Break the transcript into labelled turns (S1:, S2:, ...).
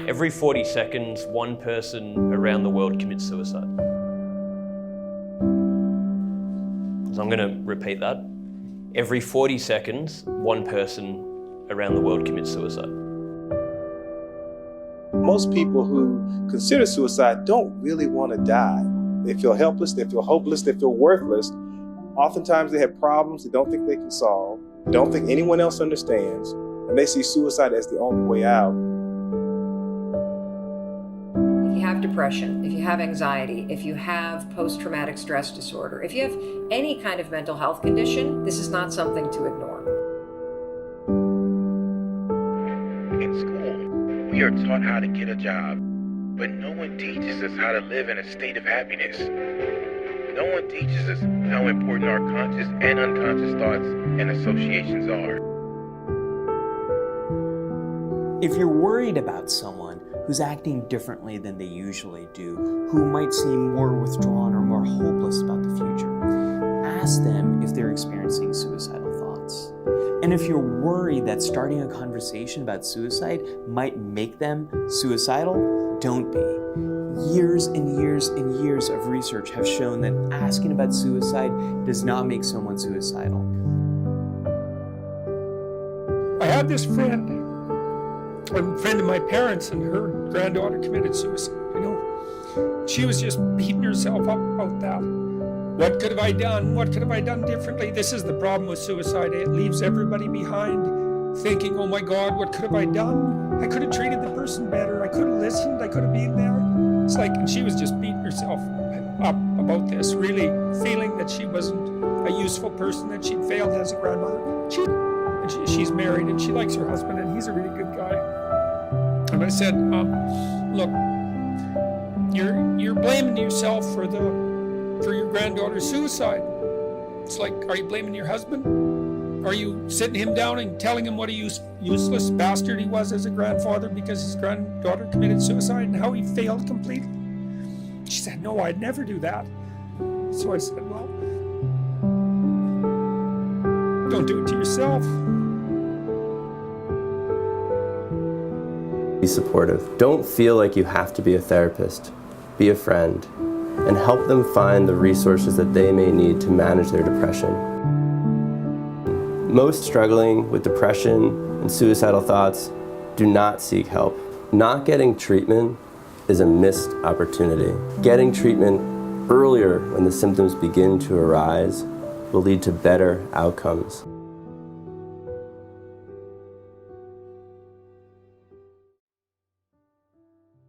S1: Every 40 seconds, one person around the world commits suicide. So I'm going to repeat that. Every 40 seconds, one person around the world commits suicide.
S2: Most people who consider suicide don't really want to die. They feel helpless, they feel hopeless, they feel worthless. Oftentimes they have problems they don't think they can solve, they don't think anyone else understands, and they see suicide as the only way out.
S3: If you have depression, if you have anxiety, if you have post-traumatic stress disorder, if you have any kind of mental health condition, this is not something to ignore.
S4: In school, we are taught how to get a job, but no one teaches us how to live in a state of happiness. No one teaches us how important our conscious and unconscious thoughts and associations are.
S5: If you're worried about someone who's acting differently than they usually do, who might seem more withdrawn or more hopeless about the future, ask them if they're experiencing suicidal thoughts. And if you're worried that starting a conversation about suicide might make them suicidal, don't be. Years and years and years of research have shown that asking about suicide does not make someone suicidal.
S6: I had this friend, a friend of my parents, and her granddaughter committed suicide. She was just beating herself up about that. What could have I done? What could have I done differently? This is the problem with suicide. It leaves everybody behind thinking, oh my God, what could have I done? I could have treated the person better. I could have listened. I could have been there. It's like, and she was just beating herself up about this, really feeling that she wasn't a useful person, that she'd failed as a grandmother. She's married and she likes her husband and he's a really good guy. And I said, look, you're blaming yourself for your granddaughter's suicide. It's like, are you blaming your husband? Are you sitting him down and telling him what a useless bastard he was as a grandfather because his granddaughter committed suicide and how he failed completely? She said, no, I'd never do that. So I said, well, don't do it to yourself.
S7: Be supportive. Don't feel like you have to be a therapist. Be a friend and help them find the resources that they may need to manage their depression. Most struggling with depression and suicidal thoughts do not seek help. Not getting treatment is a missed opportunity. Getting treatment earlier when the symptoms begin to arise will lead to better outcomes.